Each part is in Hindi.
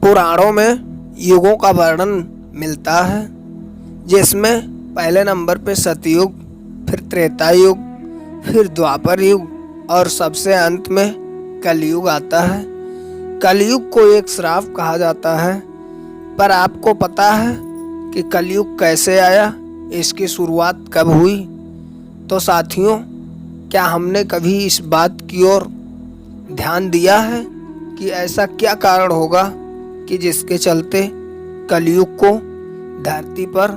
पुराणों में युगों का वर्णन मिलता है, जिसमें पहले नंबर पे सतयुग, फिर त्रेता युग, फिर द्वापर युग और सबसे अंत में कलयुग आता है। कलयुग को एक श्राप कहा जाता है। पर आपको पता है कि कलयुग कैसे आया, इसकी शुरुआत कब हुई? तो साथियों, क्या हमने कभी इस बात की ओर ध्यान दिया है कि ऐसा क्या कारण होगा कि जिसके चलते कलयुग को धरती पर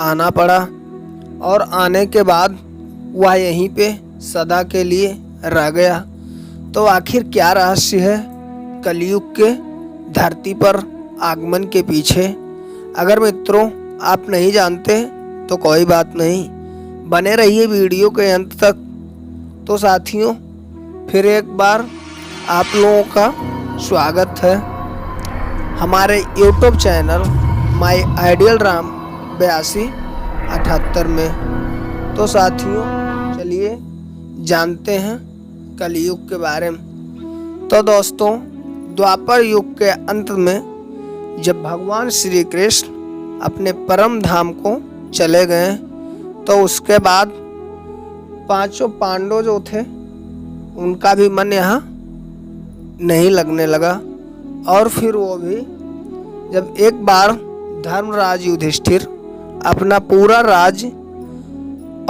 आना पड़ा और आने के बाद वह यहीं पे सदा के लिए रह गया? तो आखिर क्या रहस्य है कलयुग के धरती पर आगमन के पीछे? अगर मित्रों आप नहीं जानते तो कोई बात नहीं, बने रहिए वीडियो के अंत तक। तो साथियों, फिर एक बार आप लोगों का स्वागत है हमारे YouTube channel my ideal Ram 8278 में। तो साथियों, चलिए जानते हैं कलयुग के बारे में। तो दोस्तों, द्वापर युग के अंत में जब भगवान श्री कृष्ण अपने परम धाम को चले गए, तो उसके बाद पांचों पांडव जो थे उनका भी मन यहाँ नहीं लगने लगा। और फिर वो भी जब एक बार धर्मराज युधिष्ठिर अपना पूरा राज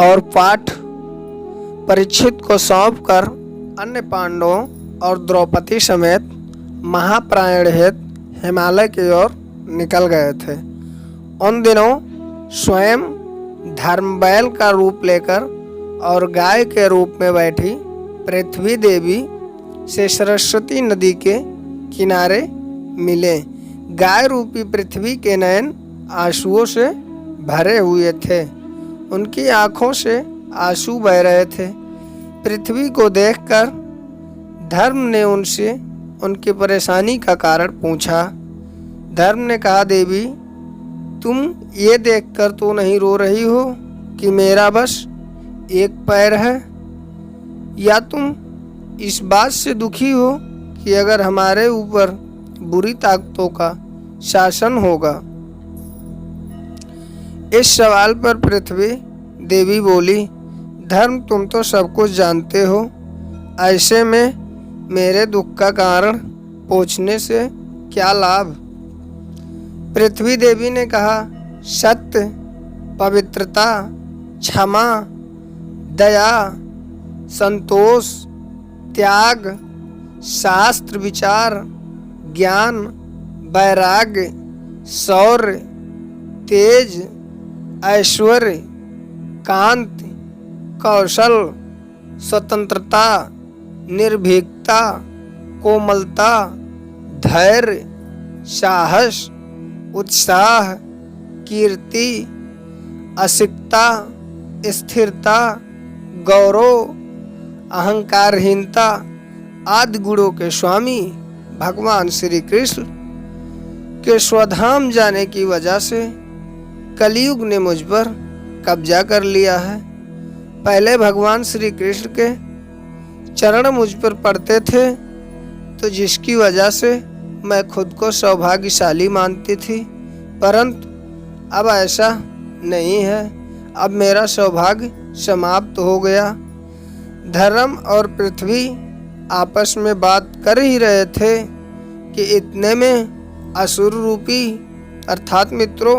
और पाठ परीक्षित को सौंप कर अन्य पांडवों और द्रौपदी समेत महाप्रायण हेतु हिमालय की ओर निकल गए थे। उन दिनों स्वयं धर्मबैल का रूप लेकर और गाय के रूप में बैठी पृथ्वी देवी से सरस्वती नदी के किनारे मिले। गाय रूपी पृथ्वी के नयन आंसुओं से भरे हुए थे, उनकी आंखों से आंसू बह रहे थे। पृथ्वी को देखकर धर्म ने उनसे उनकी परेशानी का कारण पूछा। धर्म ने कहा, देवी तुम ये देखकर तो नहीं रो रही हो कि मेरा बस एक पैर है, या तुम इस बात से दुखी हो कि अगर हमारे ऊपर बुरी ताकतों का शासन होगा? इस सवाल पर पृथ्वी देवी बोली, धर्म तुम तो सब कुछ जानते हो, ऐसे में मेरे दुख का कारण पूछने से क्या लाभ? पृथ्वी देवी ने कहा, सत्य, पवित्रता, क्षमा, दया, संतोष, त्याग, शास्त्र विचार, ज्ञान, वैराग्य, शौर्य, तेज, ऐश्वर्य, कांति, कौशल, स्वतंत्रता, निर्भीकता, कोमलता, धैर्य, साहस, उत्साह, कीर्ति, असिकता, स्थिरता, गौरव, अहंकारहीनता आदि गुणों के स्वामी भगवान श्री कृष्ण के स्वधाम जाने की वजह से कलयुग ने मुझ पर कब्जा कर लिया है। पहले भगवान श्री कृष्ण के चरण मुझ पर पड़ते थे, तो जिसकी वजह से मैं खुद को सौभाग्यशाली मानती थी, परंतु अब ऐसा नहीं है। अब मेरा सौभाग्य समाप्त हो गया। धर्म और पृथ्वी आपस में बात कर ही रहे थे कि इतने में असुर रूपी अर्थात मित्रों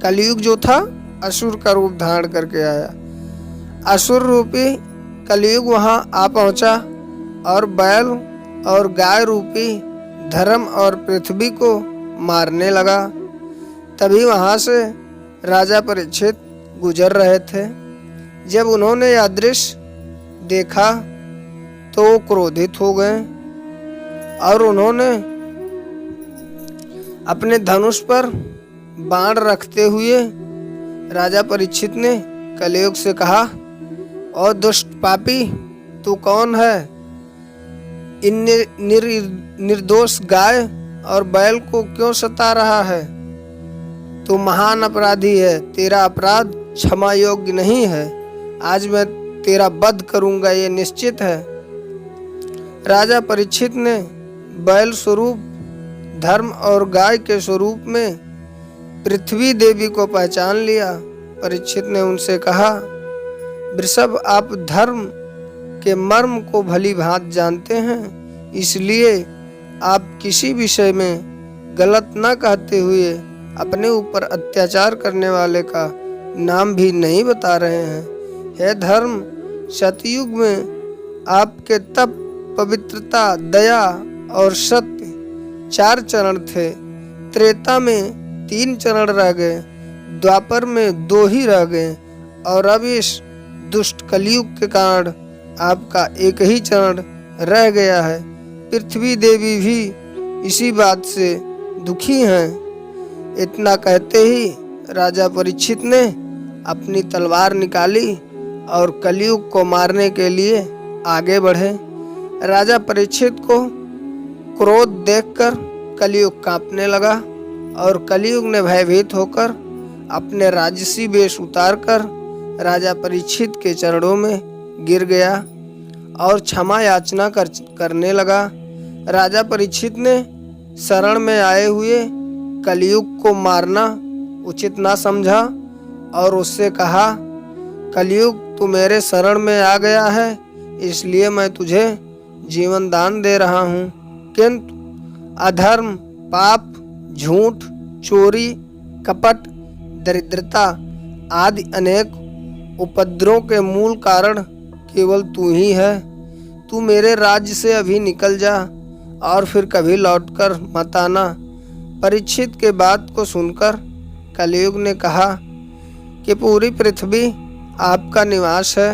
कलयुग जो था असुर का रूप धारण करके आया। असुर रूपी कलयुग वहां आ पहुंचा और बैल और गाय रूपी धर्म और पृथ्वी को मारने लगा। तभी वहां से राजा परीक्षित गुजर रहे थे। जब उन्होंने यह दृश्य देखा तो वो क्रोधित हो गए और उन्होंने अपने धनुष पर बाण रखते हुए राजा परीक्षित ने कलयुग से कहा, और दुष्ट पापी तू कौन है? इन निर्दोष गाय और बैल को क्यों सता रहा है? तू महान अपराधी है, तेरा अपराध क्षमा योग्य नहीं है। आज मैं तेरा वध करूंगा, ये निश्चित है। राजा परीक्षित ने बैल स्वरूप धर्म और गाय के स्वरूप में पृथ्वी देवी को पहचान लिया। परीक्षित ने उनसे कहा, वृषभ, आप धर्म के मर्म को भली भांति जानते हैं, इसलिए आप किसी विषय में गलत न कहते हुए अपने ऊपर अत्याचार करने वाले का नाम भी नहीं बता रहे हैं। हे धर्म, सतयुग में आपके तप, पवित्रता, दया और सत्य 4 चरण थे। त्रेता में 3 चरण रह गए, द्वापर में 2 ही रह गए और अब इस दुष्ट कलयुग के कारण आपका एक ही चरण रह गया है। पृथ्वी देवी भी इसी बात से दुखी हैं। इतना कहते ही राजा परीक्षित ने अपनी तलवार निकाली और कलयुग को मारने के लिए आगे बढ़े। राजा परीक्षित को क्रोध देखकर कलयुग कांपने लगा और कलयुग ने भयभीत होकर अपने राजसी वेश उतारकर राजा परीक्षित के चरणों में गिर गया और क्षमा याचना करने लगा। राजा परीक्षित ने शरण में आए हुए कलयुग को मारना उचित ना समझा और उससे कहा, कलयुग, तू मेरे शरण में आ गया है, इसलिए मैं तुझे जीवन दान दे रहा हूँ, किंतु अधर्म, पाप, झूठ, चोरी, कपट, दरिद्रता आदि अनेक उपद्रवों के मूल कारण केवल तू ही है। तू मेरे राज्य से अभी निकल जा और फिर कभी लौटकर मत आना। परीक्षित के बात को सुनकर कलयुग ने कहा कि पूरी पृथ्वी आपका निवास है।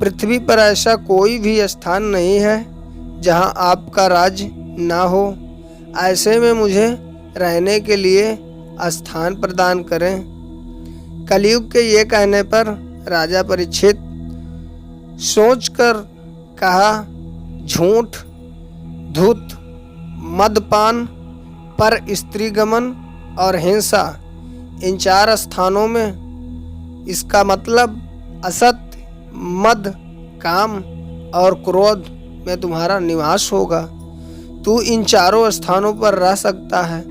पृथ्वी पर ऐसा कोई भी स्थान नहीं है जहां आपका राज्य ना हो। ऐसे में मुझे रहने के लिए स्थान प्रदान करें। कलयुग के ये कहने पर राजा परीक्षित सोचकर कहा, झूठ, धूत, मदपान, पर स्त्री गमन और हिंसा, इन 4 स्थानों में इसका मतलब असत्य, मद, काम और क्रोध में तुम्हारा निवास होगा। तू इन 4 स्थानों पर रह सकता है।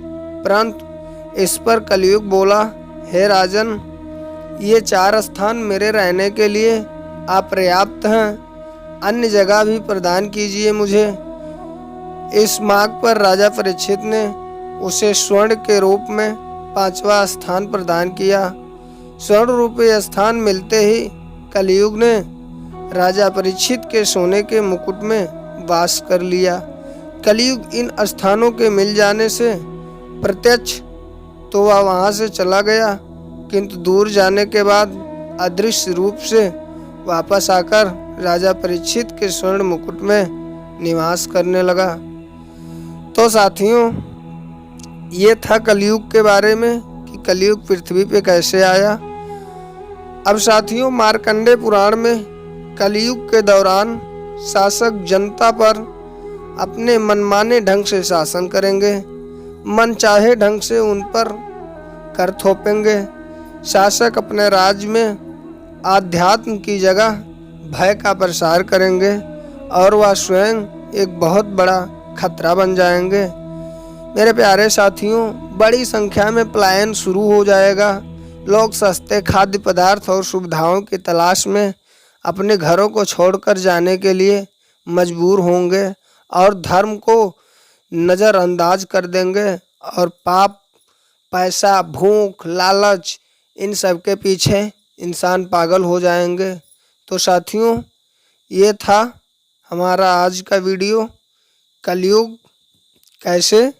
परंतु इस पर कलयुग बोला, हे राजन, ये 4 स्थान मेरे रहने के लिए अपर्याप्त हैं, अन्य जगह भी प्रदान कीजिए मुझे। इस मांग पर राजा परीक्षित ने उसे स्वर्ण के रूप में 5वां स्थान प्रदान किया। स्वर्ण रूपी स्थान मिलते ही कलयुग ने राजा परीक्षित के सोने के मुकुट में वास कर लिया। कलयुग इन स्थानों के मिल जाने से प्रत्यक्ष तो वह वहाँ से चला गया, किंतु दूर जाने के बाद अदृश्य रूप से वापस आकर राजा परीक्षित के स्वर्ण मुकुट में निवास करने लगा। तो साथियों, ये था कलयुग के बारे में कि कलयुग पृथ्वी पे कैसे आया। अब साथियों, मार्कंडेय पुराण में कलयुग के दौरान शासक जनता पर अपने मनमाने ढंग से शासन करेंगे, मन चाहे ढंग से उन पर कर थोपेंगे। शासक अपने राज्य में आध्यात्म की जगह भय का प्रसार करेंगे और वह स्वयं एक बहुत बड़ा खतरा बन जाएंगे। मेरे प्यारे साथियों, बड़ी संख्या में पलायन शुरू हो जाएगा। लोग सस्ते खाद्य पदार्थ और सुविधाओं की तलाश में अपने घरों को छोड़कर जाने के लिए मजबूर होंगे और धर्म को नज़रअंदाज कर देंगे और पाप, पैसा, भूख, लालच, इन सब के पीछे इंसान पागल हो जाएंगे। तो साथियों, ये था हमारा आज का वीडियो, कलयुग कैसे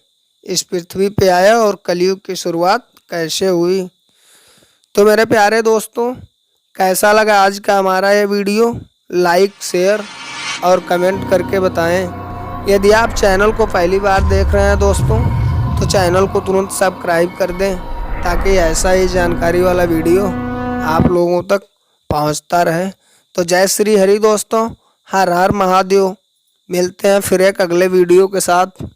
इस पृथ्वी पे आया और कलयुग की शुरुआत कैसे हुई। तो मेरे प्यारे दोस्तों, कैसा लगा आज का हमारा ये वीडियो? लाइक, शेयर और कमेंट करके बताएं। यदि आप चैनल को पहली बार देख रहे हैं दोस्तों, तो चैनल को तुरंत सब्सक्राइब कर दें ताकि ऐसा ही जानकारी वाला वीडियो आप लोगों तक पहुंचता रहे। तो जय श्री हरि दोस्तों, हर हर महादेव। मिलते हैं फिर एक अगले वीडियो के साथ।